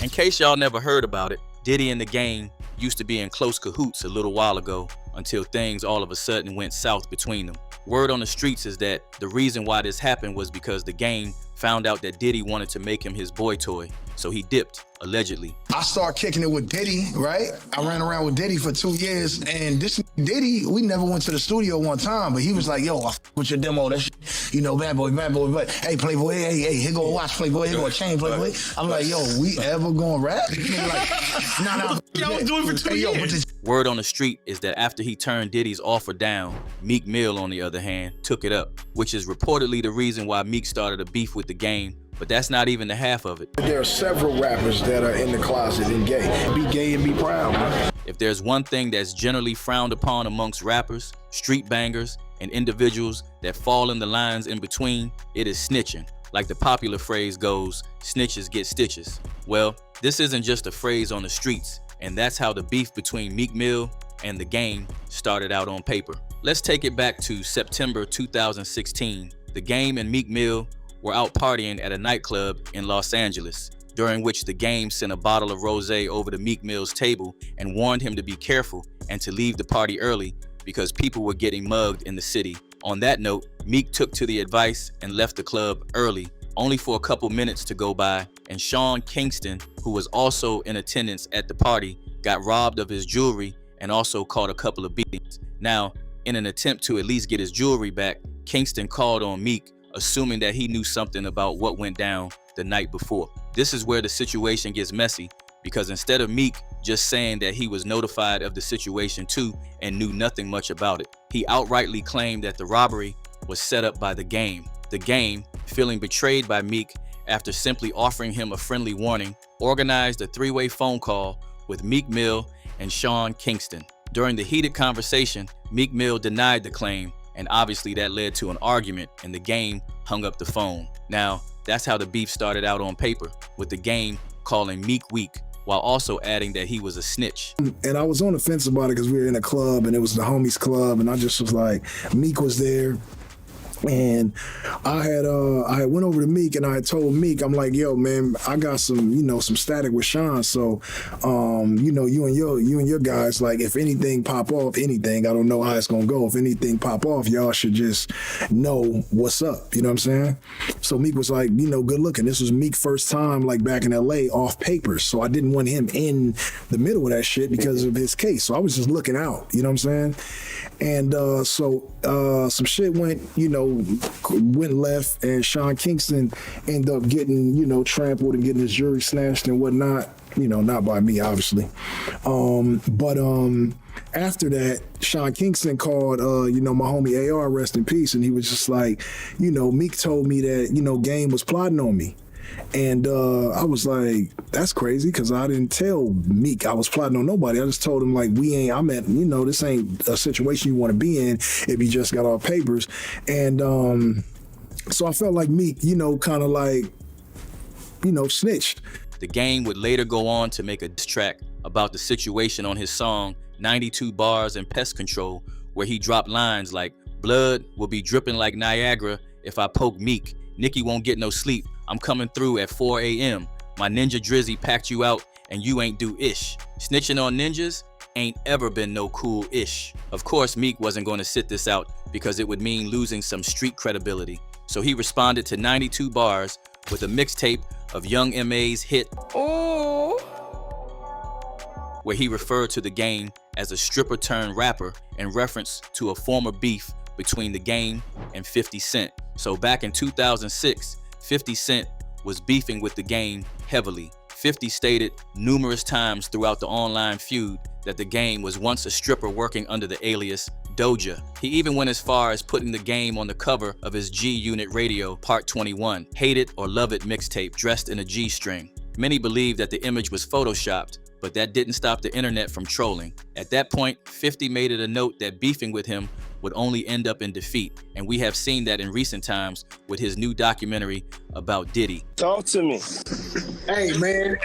In case y'all never heard about it, Diddy and The Game used to be in close cahoots a little while ago until things all of a sudden went south between them. Word on the streets is that the reason why this happened was because The Game found out that Diddy wanted to make him his boy toy, so he dipped, allegedly. I started kicking it with Diddy, right? I ran around with Diddy for 2 years, and this Diddy, we never went to the studio one time, but he was like, yo, I with your demo, that shit, you know, bad boy, but hey, Playboy, hey, here go a watch, Playboy, here go a chain, Playboy. I'm like, yo, we ever gonna rap? Like, nah. Y'all was doing it for 2 years. Word on the street is that after he turned Diddy's offer down, Meek Mill, on the other hand, took it up, which is reportedly the reason why Meek started a beef with The Game, but that's not even the half of it. There are several rappers that are in the closet and gay. Be gay and be proud, man. If there's one thing that's generally frowned upon amongst rappers, street bangers, and individuals that fall in the lines in between, it is snitching. Like the popular phrase goes, snitches get stitches. Well, this isn't just a phrase on the streets, and that's how the beef between Meek Mill and The Game started out on paper. Let's take it back to September 2016. The Game and Meek Mill were out partying at a nightclub in Los Angeles, during which The Game sent a bottle of rosé over to Meek Mill's table and warned him to be careful and to leave the party early because people were getting mugged in the city. On that note, Meek took to the advice and left the club early, only for a couple minutes to go by, and Sean Kingston, who was also in attendance at the party, got robbed of his jewelry and also caught a couple of beatings. Now, in an attempt to at least get his jewelry back, Kingston called on Meek, assuming that he knew something about what went down the night before. This is where the situation gets messy, because instead of Meek just saying that he was notified of the situation too and knew nothing much about it, he outrightly claimed that the robbery was set up by The Game. The Game, feeling betrayed by Meek after simply offering him a friendly warning, organized a three-way phone call with Meek Mill and Sean Kingston. During the heated conversation, Meek Mill denied the claim, and obviously that led to an argument and The Game hung up the phone. Now, that's how the beef started out on paper, with The Game calling Meek weak, while also adding that he was a snitch. And I was on the fence about it because we were in a club and it was the homies club, and I just was like, Meek was there. And I had went over to Meek and I had told Meek, I'm like, yo, man, I got some static with Sean. So, you and your guys, like, if anything pop off, I don't know how it's gonna go. If anything pop off, y'all should just know what's up. You know what I'm saying? So Meek was like, good looking. This was Meek's first time, like, back in LA off papers. So I didn't want him in the middle of that shit because of his case. So I was just looking out, you know what I'm saying? And so some shit went left, and Sean Kingston ended up getting, trampled and getting his jewelry snatched and whatnot. Not by me, obviously. But after that, Sean Kingston called, my homie AR, rest in peace, and he was just like, Meek told me that, Game was plotting on me. And I was like, that's crazy, because I didn't tell Meek I was plotting on nobody. I just told him, like, this ain't a situation you want to be in if you just got all papers. And so I felt like Meek, kind of like, snitched. The Game would later go on to make a diss track about the situation on his song 92 Bars and Pest Control, where he dropped lines like, blood will be dripping like Niagara if I poke Meek. Nicki won't get no sleep. I'm coming through at 4 a.m. My ninja Drizzy packed you out and you ain't do ish. Snitching on ninjas ain't ever been no cool ish. Of course, Meek wasn't going to sit this out because it would mean losing some street credibility. So he responded to 92 Bars with a mixtape of Young M.A.'s hit, "Oh," where he referred to The Game as a stripper turned rapper in reference to a former beef between The Game and 50 Cent. So back in 2006, 50 Cent was beefing with The Game heavily. 50 stated numerous times throughout the online feud that The Game was once a stripper working under the alias Doja. He even went as far as putting The Game on the cover of his G-Unit Radio Part 21, Hate It or Love It mixtape, dressed in a G-string. Many believe that the image was photoshopped, but that didn't stop the internet from trolling. At that point, 50 made it a note that beefing with him would only end up in defeat, and we have seen that in recent times with his new documentary about Diddy. Talk to me. Hey, man,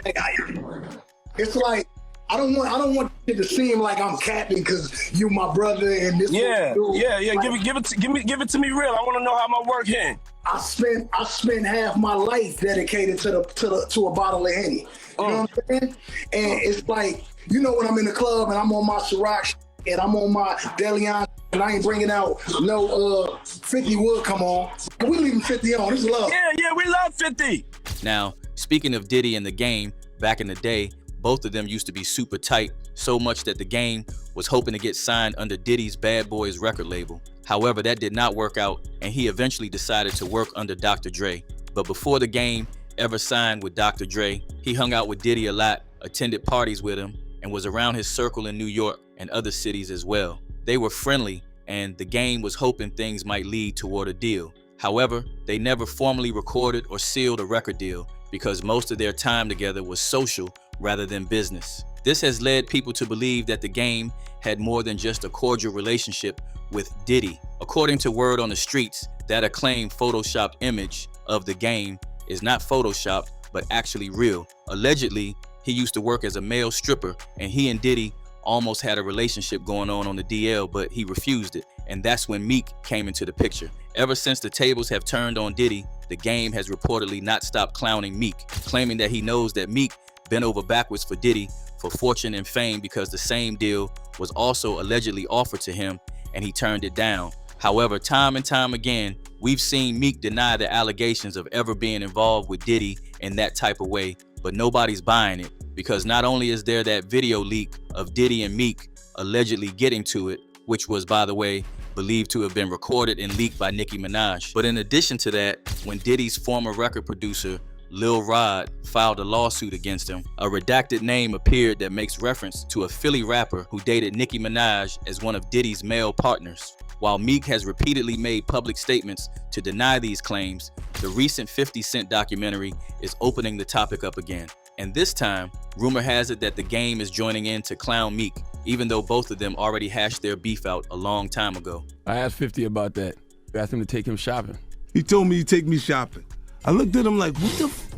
it's like, I don't want it to seem like I'm capping because you my brother and this. Yeah. Give it to me real. I want to know how my work here. I spent half my life dedicated to a bottle of Henny. You know what I'm saying? And it's like, you know, when I'm in the club and I'm on my Ciroc and I'm on my Deleon and I ain't bringing out no 50 would come on. We leaving 50 on. This is love. Yeah, we love 50. Now, speaking of Diddy and The Game, back in the day, both of them used to be super tight, so much that The Game was hoping to get signed under Diddy's Bad Boys record label. However, that did not work out, and he eventually decided to work under Dr. Dre. But before The Game ever signed with Dr. Dre, he hung out with Diddy a lot, attended parties with him, and was around his circle in New York and other cities as well. They were friendly, and The Game was hoping things might lead toward a deal. However, they never formally recorded or sealed a record deal because most of their time together was social rather than business. This has led people to believe that The Game had more than just a cordial relationship with Diddy. According to word on the streets, that acclaimed Photoshopped image of The Game is not Photoshopped, but actually real. Allegedly, he used to work as a male stripper, and he and Diddy almost had a relationship going on the DL, but he refused it. And that's when Meek came into the picture. Ever since the tables have turned on Diddy, The Game has reportedly not stopped clowning Meek, claiming that he knows that Meek bent over backwards for Diddy for fortune and fame because the same deal was also allegedly offered to him and he turned it down. However, time and time again, we've seen Meek deny the allegations of ever being involved with Diddy in that type of way, but nobody's buying it because not only is there that video leak of Diddy and Meek allegedly getting to it, which was, by the way, believed to have been recorded and leaked by Nicki Minaj. But in addition to that, when Diddy's former record producer, Lil Rod, filed a lawsuit against him, a redacted name appeared that makes reference to a Philly rapper who dated Nicki Minaj as one of Diddy's male partners. While Meek has repeatedly made public statements to deny these claims, the recent 50 Cent documentary is opening the topic up again. And this time, rumor has it that The Game is joining in to clown Meek, even though both of them already hashed their beef out a long time ago. I asked 50 about that. I asked him to take him shopping. He told me to take me shopping. I looked at him like,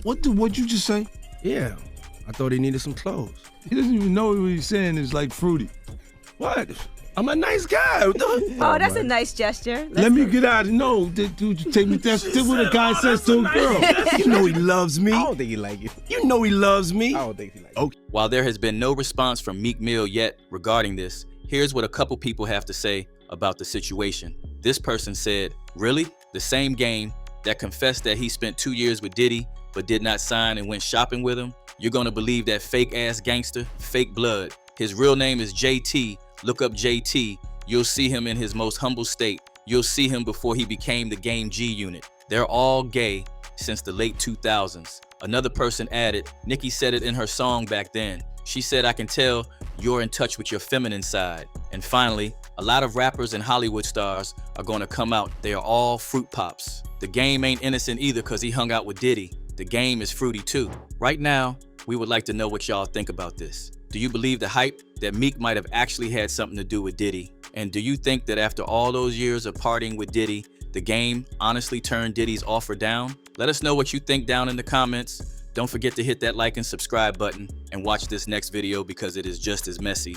what'd you just say? Yeah, I thought he needed some clothes. He doesn't even know what he's saying is like fruity. What? I'm a nice guy. Oh, that's a nice gesture. Let me get out. No, dude, you take me. That's what a guy says to a girl. You know he loves me. I don't think he like you. You know he loves me. I don't think he like you. Okay. While there has been no response from Meek Mill yet regarding this, here's what a couple people have to say about the situation. This person said, "Really? The same Game that confessed that he spent 2 years with Diddy but did not sign and went shopping with him? You're gonna believe that fake ass gangster, fake blood. His real name is JT. Look up JT. You'll see him in his most humble state. You'll see him before he became the Game G Unit. They're all gay since the late 2000s. Another person added, Nicki said it in her song back then. She said, I can tell you're in touch with your feminine side. And finally, a lot of rappers and Hollywood stars are gonna come out. They are all fruit pops. The Game ain't innocent either because he hung out with Diddy. The Game is fruity too. Right now, we would like to know what y'all think about this. Do you believe the hype that Meek might have actually had something to do with Diddy? And do you think that after all those years of partying with Diddy, The Game honestly turned Diddy's offer down? Let us know what you think down in the comments. Don't forget to hit that like and subscribe button and watch this next video because it is just as messy.